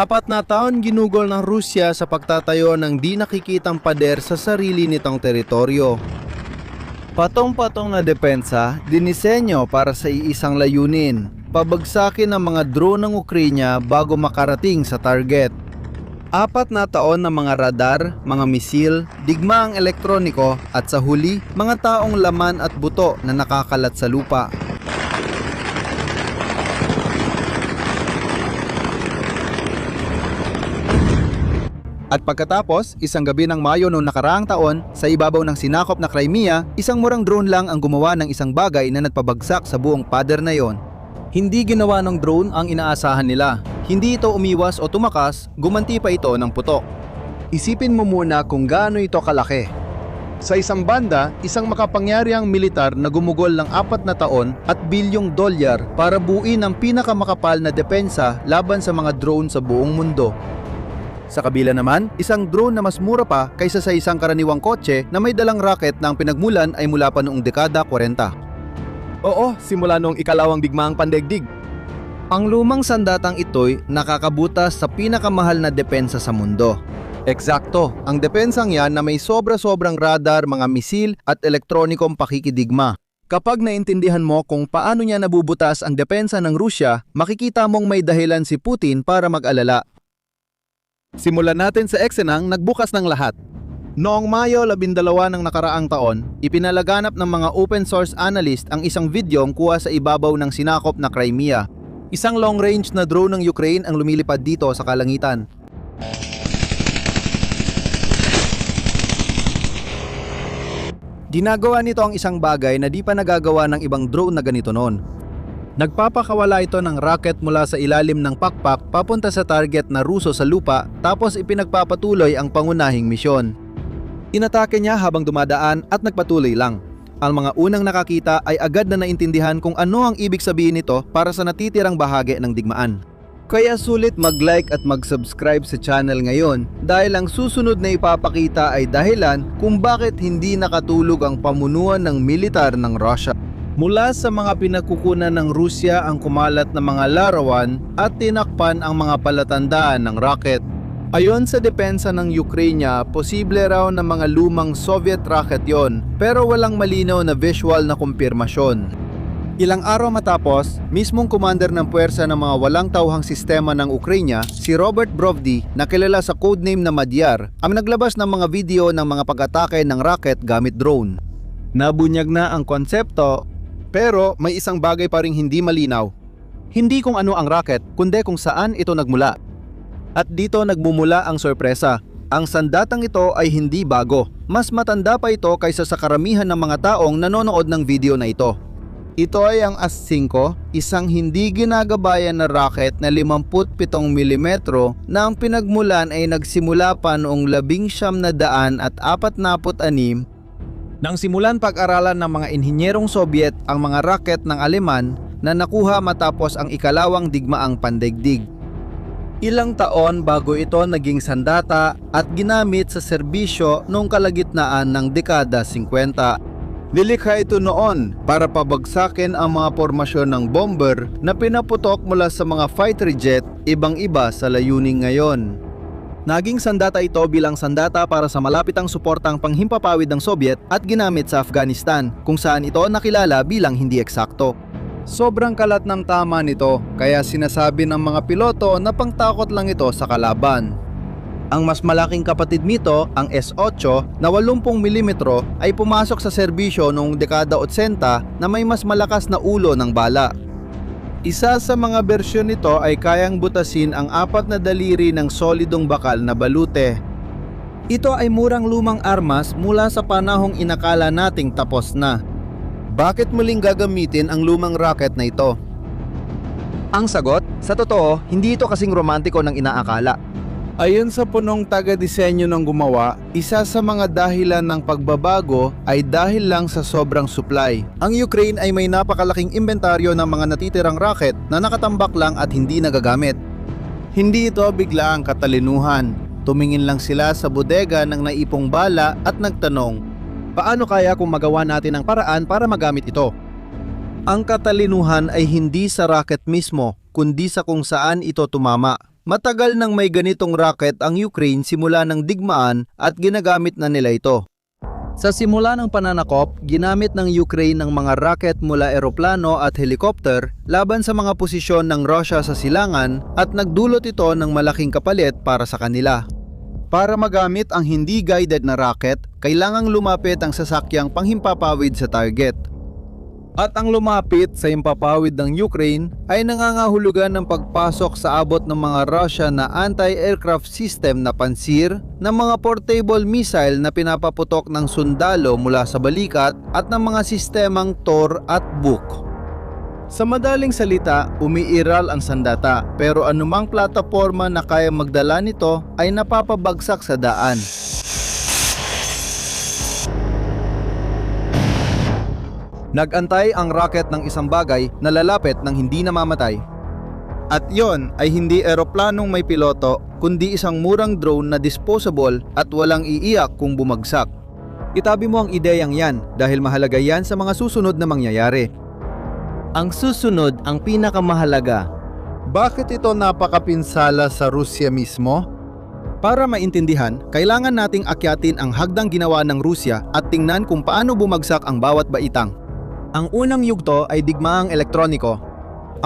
4 na taon ginugol ng Rusya sa pagtatayo ng di nakikitang pader sa sarili nitong teritoryo. Patong-patong na depensa, dinisenyo para sa iisang layunin, pabagsakin ang mga drone ng Ukraine bago makarating sa target. 4 na taon ng mga radar, mga misil, digmaang elektroniko at sa huli, mga taong laman at buto na nakakalat sa lupa. At pagkatapos, isang gabi ng Mayo noong nakaraang taon, sa ibabaw ng sinakop na Crimea, isang murang drone lang ang gumawa ng isang bagay na nagpabagsak sa buong pader na yon. Hindi ginawa ng drone ang inaasahan nila. Hindi ito umiwas o tumakas, gumanti pa ito ng putok. Isipin mo muna kung gaano ito kalaki. Sa isang banda, isang makapangyarihang militar na gumugol ng 4 na taon at bilyong dolyar para buuin ang pinakamakapal na depensa laban sa mga drone sa buong mundo. Sa kabila naman, isang drone na mas mura pa kaysa sa isang karaniwang kotse na may dalang rocket na ang pinagmulan ay mula pa noong dekada 40. Oo, simula noong ikalawang digmaang pandaigdig. Ang lumang sandatang ito'y nakakabutas sa pinakamahal na depensa sa mundo. Eksakto, ang depensang yan na may sobra-sobrang radar, mga misil at elektronikong pakikidigma. Kapag naintindihan mo kung paano niya nabubutas ang depensa ng Rusya, makikita mong may dahilan si Putin para mag-alala. Simulan natin sa eksenang nagbukas ng lahat. Noong Mayo 12 ng nakaraang taon, ipinalaganap ng mga open source analyst ang isang videong kuha sa ibabaw ng sinakop na Crimea. Isang long-range na drone ng Ukraine ang lumilipad dito sa kalangitan. Ginagawa nito ang isang bagay na di pa nagagawa ng ibang drone na ganito noon. Nagpapakawala ito ng rocket mula sa ilalim ng pakpak papunta sa target na Ruso sa lupa, tapos ipinagpapatuloy ang pangunahing misyon. Inatake niya habang dumadaan at nagpatuloy lang. Ang mga unang nakakita ay agad na naintindihan kung ano ang ibig sabihin nito para sa natitirang bahagi ng digmaan. Kaya sulit mag-like at mag-subscribe sa channel ngayon dahil ang susunod na ipapakita ay dahilan kung bakit hindi nakatulog ang pamunuan ng militar ng Russia. Mula sa mga pinagkukunan ng Rusya ang kumalat na mga larawan at tinakpan ang mga palatandaan ng rocket. Ayon sa depensa ng Ukraine, posible raw na mga lumang Soviet rocket yon, pero walang malinaw na visual na kumpirmasyon. Ilang araw matapos, mismong commander ng puwersa ng mga walang tauhang sistema ng Ukraine, si Robert Brovdi, na kilala sa codename na Madyar, ang naglabas ng mga video ng mga pag-atake ng rocket gamit drone. Nabunyag na ang konsepto, pero may isang bagay pa ring hindi malinaw. Hindi kung ano ang rocket, kundi kung saan ito nagmula. At dito nagmumula ang sorpresa. Ang sandatang ito ay hindi bago. Mas matanda pa ito kaysa sa karamihan ng mga taong nanonood ng video na ito. Ito ay ang AS-5, isang hindi ginagabayan na rocket na 57mm na ang pinagmulan ay nagsimula pa noong 1946 nang simulan pag-aralan ng mga inhinyerong Soviet ang mga rocket ng Aleman na nakuha matapos ang ikalawang digmaang pandaigdig. Ilang taon bago ito naging sandata at ginamit sa serbisyo noong kalagitnaan ng dekada 50. Nilikha ito noon para pabagsakin ang mga formasyon ng bomber na pinaputok mula sa mga fighter jet, ibang-iba sa layuning ngayon. Naging sandata ito bilang sandata para sa malapitang suportang panghimpapawid ng Soviet at ginamit sa Afghanistan, kung saan ito nakilala bilang hindi eksakto. Sobrang kalat ng tama nito, kaya sinasabi ng mga piloto na pangtakot lang ito sa kalaban. Ang mas malaking kapatid nito, ang S-8 na 80mm, ay pumasok sa serbisyo noong dekada 80 na may mas malakas na ulo ng bala. Isa sa mga bersyon nito ay kayang butasin ang 4 na daliri ng solidong bakal na balute. Ito ay murang lumang armas mula sa panahong inakala nating tapos na. Bakit muling gagamitin ang lumang rocket na ito? Ang sagot, sa totoo, hindi ito kasing romantiko ng inaakala. Ayon sa punong taga-disenyo ng gumawa, isa sa mga dahilan ng pagbabago ay dahil lang sa sobrang supply. Ang Ukraine ay may napakalaking inventaryo ng mga natitirang rocket na nakatambak lang at hindi nagagamit. Hindi ito bigla ang katalinuhan. Tumingin lang sila sa bodega ng naipong bala at nagtanong, paano kaya kung magawa natin ang paraan para magamit ito? Ang katalinuhan ay hindi sa rocket mismo, kundi sa kung saan ito tumama. Matagal nang may ganitong rocket ang Ukraine simula ng digmaan at ginagamit na nila ito. Sa simula ng pananakop, ginamit ng Ukraine ng mga rocket mula eroplano at helicopter laban sa mga posisyon ng Russia sa silangan at nagdulot ito ng malaking kapalit para sa kanila. Para magamit ang hindi guided na rocket, kailangang lumapit ang sasakyang panghimpapawid sa target. At ang lumapit sa himpapawid ng Ukraine ay nangangahulugan ng pagpasok sa abot ng mga Russia na anti-aircraft system na Pantsir ng mga portable missile na pinapaputok ng sundalo mula sa balikat at ng mga sistemang Tor at Buk. Sa madaling salita, umiiral ang sandata pero anumang plataporma na kaya magdala nito ay napapabagsak sa daan. Nagantay ang rocket ng isang bagay na lalapit ng hindi namamatay. At yon ay hindi eroplanong may piloto, kundi isang murang drone na disposable at walang iiyak kung bumagsak. Itabi mo ang ideyang yan dahil mahalaga yan sa mga susunod na mangyayari. Ang susunod ang pinakamahalaga. Bakit ito napakapinsala sa Rusya mismo? Para maintindihan, kailangan nating akyatin ang hagdang ginawa ng Rusya at tingnan kung paano bumagsak ang bawat baitang. Ang unang yugto ay digmaang elektroniko.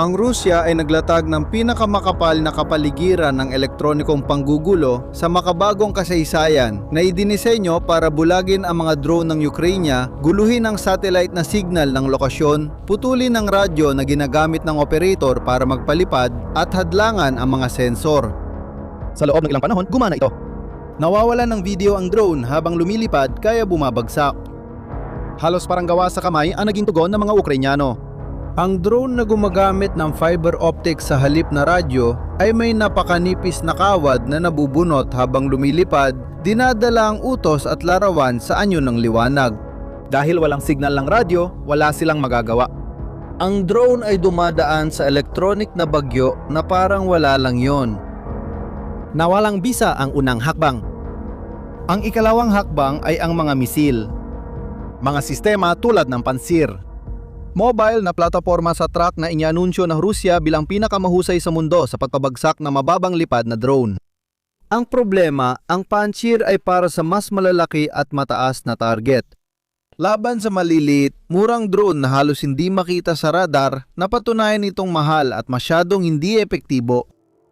Ang Rusya ay naglatag ng pinakamakapal na kapaligiran ng elektronikong panggugulo sa makabagong kasaysayan na idinisenyo para bulagin ang mga drone ng Ukraine, guluhin ang satellite na signal ng lokasyon, putulin ang radyo na ginagamit ng operator para magpalipad at hadlangan ang mga sensor. Sa loob ng ilang panahon, gumana ito. Nawawalan ng video ang drone habang lumilipad kaya bumabagsak. Halos parang gawa sa kamay ang naging tugon ng mga Ukrainyano. Ang drone na gumagamit ng fiber optic sa halip na radyo ay may napakanipis na kawad na nabubunot habang lumilipad, dinadala ang utos at larawan sa anyo ng liwanag. Dahil walang signal ng radyo, wala silang magagawa. Ang drone ay dumadaan sa electronic na bagyo na parang wala lang yon. Nawalang bisa ang unang hakbang. Ang ikalawang hakbang ay ang mga misil. Mga sistema tulad ng Pantsir. Mobile na plataporma sa track na inyanunsyo ng Rusya bilang pinakamahusay sa mundo sa pagpabagsak ng mababang lipad na drone. Ang problema, ang Pantsir ay para sa mas malalaki at mataas na target. Laban sa maliliit, murang drone na halos hindi makita sa radar, napatunayan itong mahal at masyadong hindi epektibo.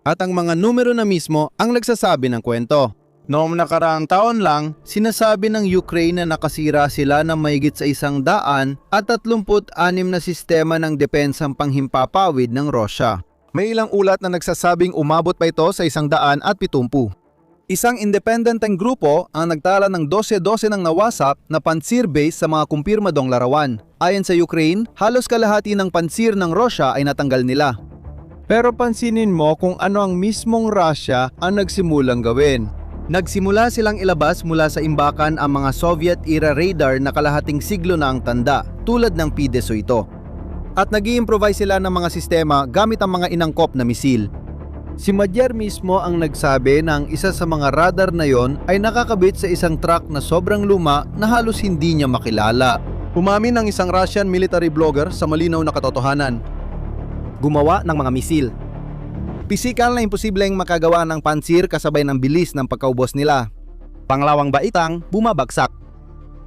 At ang mga numero na mismo ang nagsasabi ng kwento. Noong nakaraang taon lang, sinasabi ng Ukraine na nakasira sila ng mahigit sa 136 na sistema ng depensang panghimpapawid ng Rusya. May ilang ulat na nagsasabing umabot pa ito sa 170. Isang independenteng grupo ang nagtala ng 12 ng nawasak na Pantsir base sa mga kumpirmadong larawan. Ayon sa Ukraine, halos kalahati ng Pantsir ng Rusya ay natanggal nila. Pero pansinin mo kung ano ang mismong Rusya ang nagsimulang gawin. Nagsimula silang ilabas mula sa imbakan ang mga Soviet-era radar na kalahating siglo na ang tanda, tulad ng P-18. At nag-i-improvise sila ng mga sistema gamit ang mga inangkop na misil. Si Madyer mismo ang nagsabi na ang isa sa mga radar na yon ay nakakabit sa isang truck na sobrang luma na halos hindi niya makilala. Umamin ang isang Russian military blogger sa malinaw na katotohanan. Gumawa ng mga misil. Pisikal na imposibleng makagawa ng Pantsir kasabay ng bilis ng pagkaubos nila. Panglawang baitang, bumabagsak.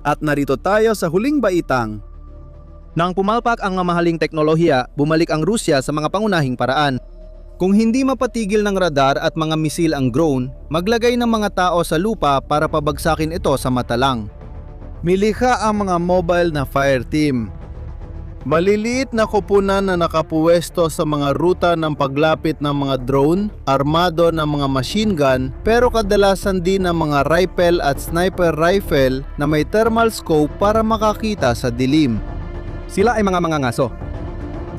At narito tayo sa huling baitang. Nang pumalpak ang mamahaling teknolohiya, bumalik ang Rusya sa mga pangunahing paraan. Kung hindi mapatigil ng radar at mga misil ang drone, maglagay ng mga tao sa lupa para pabagsakin ito sa mata lang. Milikha ang mga mobile na fire team. Maliliit na koponan na nakapuwesto sa mga ruta ng paglapit ng mga drone, armado ng mga machine gun, pero kadalasan din ng mga rifle at sniper rifle na may thermal scope para makakita sa dilim. Sila ay mga mangangaso.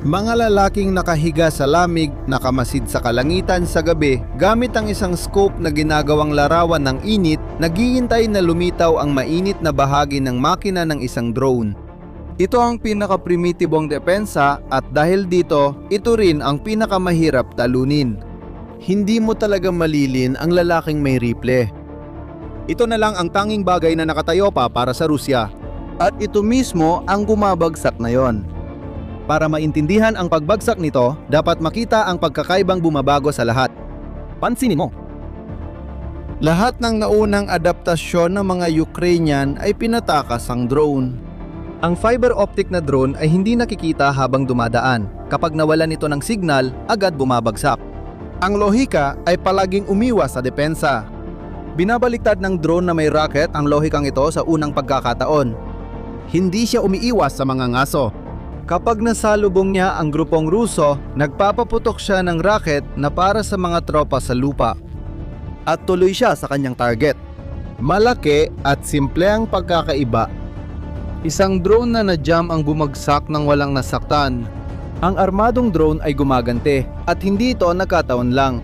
Mga lalaking nakahiga sa lamig, nakamasid sa kalangitan sa gabi, gamit ang isang scope na ginagawang larawan ng init, naghihintay na lumitaw ang mainit na bahagi ng makina ng isang drone. Ito ang pinaka-primitibong depensa at dahil dito, ito rin ang pinakamahirap talunin. Hindi mo talaga malilin ang lalaking may rifle. Ito na lang ang tanging bagay na nakatayo pa para sa Rusya. At ito mismo ang bumabagsak na yon. Para maintindihan ang pagbagsak nito, dapat makita ang pagkakaibang bumabago sa lahat. Pansinin mo. Lahat ng naunang adaptasyon ng mga Ukrainian ay pinatakas ang drone. Ang fiber optic na drone ay hindi nakikita habang dumadaan. Kapag nawalan ito ng signal, agad bumabagsak. Ang lohika ay palaging umiwas sa depensa. Binabaliktad ng drone na may rocket ang lohikang ito sa unang pagkakataon. Hindi siya umiiwas sa mga ngaso. Kapag nasalubong niya ang grupong Ruso, nagpapaputok siya ng rocket na para sa mga tropa sa lupa. At tuloy siya sa kanyang target. Malaki at simple ang pagkakaiba. Isang drone na na-jam ang bumagsak nang walang nasaktan. Ang armadong drone ay gumagante at hindi ito nagkataon lang.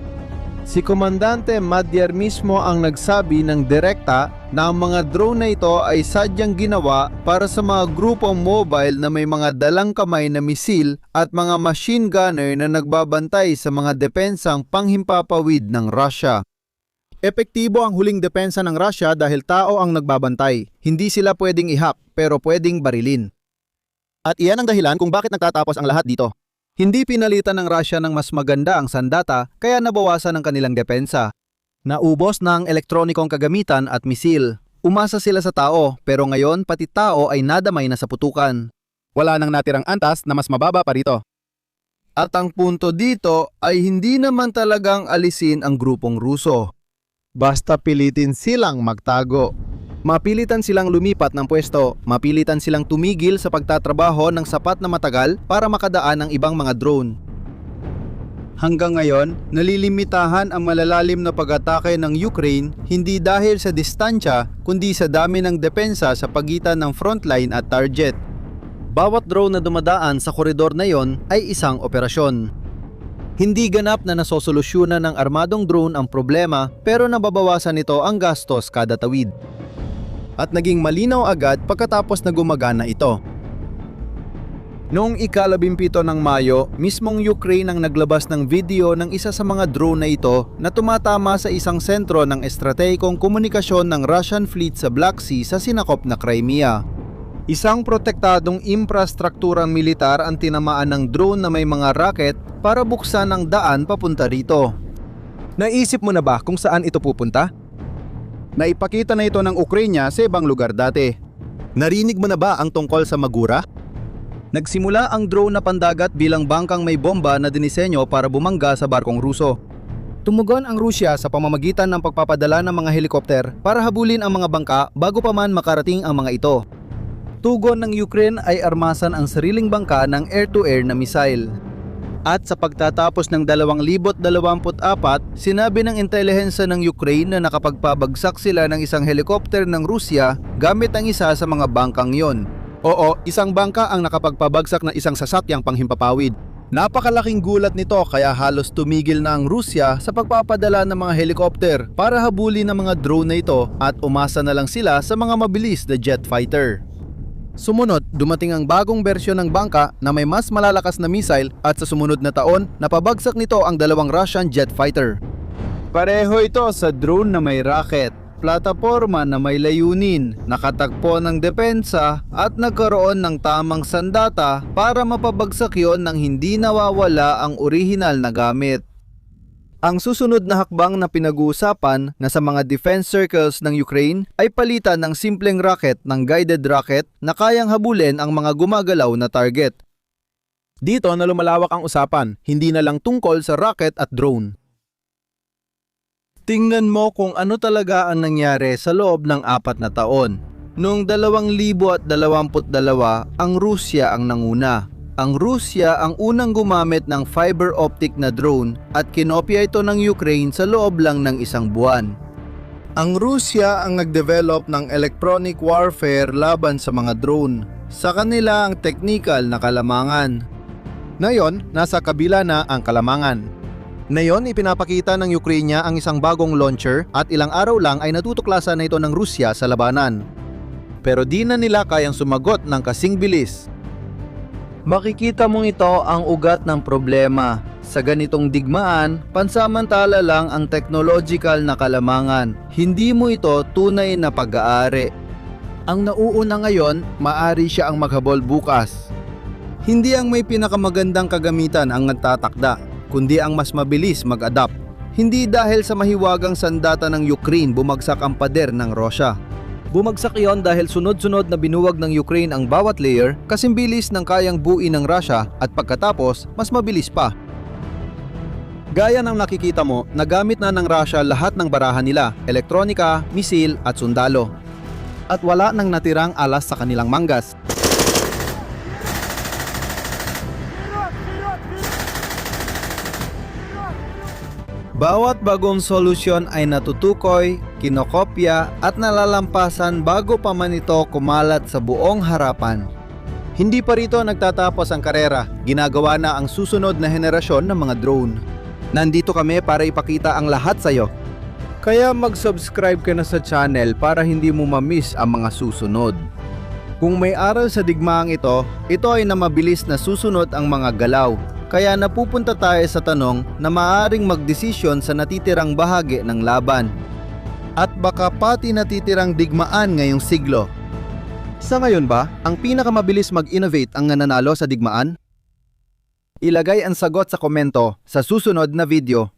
Si Komandante Madyer mismo ang nagsabi ng direkta na ang mga drone na ito ay sadyang ginawa para sa mga grupong mobile na may mga dalang kamay na misil at mga machine gunner na nagbabantay sa mga depensang panghimpapawid ng Russia. Epektibo ang huling depensa ng Russia dahil tao ang nagbabantay. Hindi sila pwedeng ihap pero pwedeng barilin. At iyan ang dahilan kung bakit nagtatapos ang lahat dito. Hindi pinalitan ng Russia ng mas maganda ang sandata kaya nabawasan ang kanilang depensa. Naubos na ang elektronikong kagamitan at misil. Umasa sila sa tao pero ngayon pati tao ay nadamay na sa putukan. Wala nang natirang antas na mas mababa pa rito. At ang punto dito ay hindi naman talagang alisin ang grupong Ruso. Basta pilitin silang magtago. Mapilitan silang lumipat ng pwesto, mapilitan silang tumigil sa pagtatrabaho ng sapat na matagal para makadaan ng ibang mga drone. Hanggang ngayon, nalilimitahan ang malalalim na pag-atake ng Ukraine hindi dahil sa distansya kundi sa dami ng depensa sa pagitan ng frontline at target. Bawat drone na dumadaan sa koridor na yon ay isang operasyon. Hindi ganap na nasosolusyonan ng armadong drone ang problema pero nababawasan nito ang gastos kada tawid. At naging malinaw agad pagkatapos na gumagana ito. Noong ika-17 ng Mayo, mismong Ukraine ang naglabas ng video ng isa sa mga drone na ito na tumatama sa isang sentro ng estratehikong komunikasyon ng Russian fleet sa Black Sea sa sinakop na Crimea. Isang protektadong infrastrukturang militar ang tinamaan ng drone na may mga rocket para buksan ang daan papunta rito. Naisip mo na ba kung saan ito pupunta? Naipakita na ito ng Ukraine sa ibang lugar dati. Narinig mo na ba ang tungkol sa Magura? Nagsimula ang drone na pandagat bilang bangkang may bomba na dinisenyo para bumangga sa barkong Ruso. Tumugon ang Rusya sa pamamagitan ng pagpapadala ng mga helikopter para habulin ang mga bangka bago pa man makarating ang mga ito. Tugon ng Ukraine ay armasan ang sariling bangka ng air-to-air na missile. At sa pagtatapos ng 2024, sinabi ng intelihensya ng Ukraine na nakapagpabagsak sila ng isang helikopter ng Rusya gamit ang isa sa mga bangkang yon. Oo, isang bangka ang nakapagpabagsak ng isang sasakyang panghimpapawid. Napakalaking gulat nito kaya halos tumigil na ang Rusya sa pagpapadala ng mga helikopter para habulin ang mga drone na ito at umasa na lang sila sa mga mabilis na jet fighter. Sumunod, dumating ang bagong bersyon ng bangka na may mas malalakas na missile at sa sumunod na taon, napabagsak nito ang dalawang Russian jet fighter. Pareho ito sa drone na may rocket, plataporma na may layunin, nakatagpo ng depensa at nagkaroon ng tamang sandata para mapabagsak yon nang hindi nawawala ang orihinal na gamit. Ang susunod na hakbang na pinag-uusapan na sa mga defense circles ng Ukraine ay palitan ng simpleng rocket ng guided rocket na kayang habulin ang mga gumagalaw na target. Dito na lumalawak ang usapan, hindi na lang tungkol sa rocket at drone. Tingnan mo kung ano talaga ang nangyari sa loob ng 4 na taon. Noong 2022, ang Rusya ang nanguna. Ang Rusya ang unang gumamit ng fiber optic na drone at kinopya ito ng Ukraine sa loob lang ng 1 buwan. Ang Rusya ang nag-develop ng electronic warfare laban sa mga drone. Sa kanila ang technical na kalamangan. Ngayon, nasa kabila na ang kalamangan. Ngayon, ipinapakita ng Ukraine ang isang bagong launcher at ilang araw lang ay natutuklasan na ito ng Rusya sa labanan. Pero di na nila kayang sumagot ng kasing bilis. Makikita mong ito ang ugat ng problema. Sa ganitong digmaan, pansamantala lang ang technological na kalamangan. Hindi mo ito tunay na pag-aari. Ang nauuna ngayon, maari siya ang maghabol bukas. Hindi ang may pinakamagandang kagamitan ang nagtatakda, kundi ang mas mabilis mag-adapt. Hindi dahil sa mahiwagang sandata ng Ukraine bumagsak ang pader ng Russia. Bumagsak iyon dahil sunod-sunod na binuwag ng Ukraine ang bawat layer kasing bilis ng kayang buuin ng Russia at pagkatapos mas mabilis pa. Gaya ng nakikita mo, nagamit na ng Russia lahat ng barahan nila, elektronika, misil at sundalo. At wala nang natirang alas sa kanilang manggas. Bawat bagong solusyon ay natutukoy, kinokopya at nalalampasan bago pa man ito kumalat sa buong harapan. Hindi pa rito nagtatapos ang karera, ginagawa na ang susunod na henerasyon ng mga drone. Nandito kami para ipakita ang lahat sa iyo. Kaya mag-subscribe ka na sa channel para hindi mo ma-miss ang mga susunod. Kung may aral sa digmaang ito ay na mabilis na susunod ang mga galaw. Kaya napupunta tayo sa tanong na maaaring magdesisyon sa natitirang bahagi ng laban. At baka pati natitirang digmaan ngayong siglo. Sa ngayon ba, ang pinakamabilis mag-innovate ang nananalo sa digmaan? Ilagay ang sagot sa komento sa susunod na video.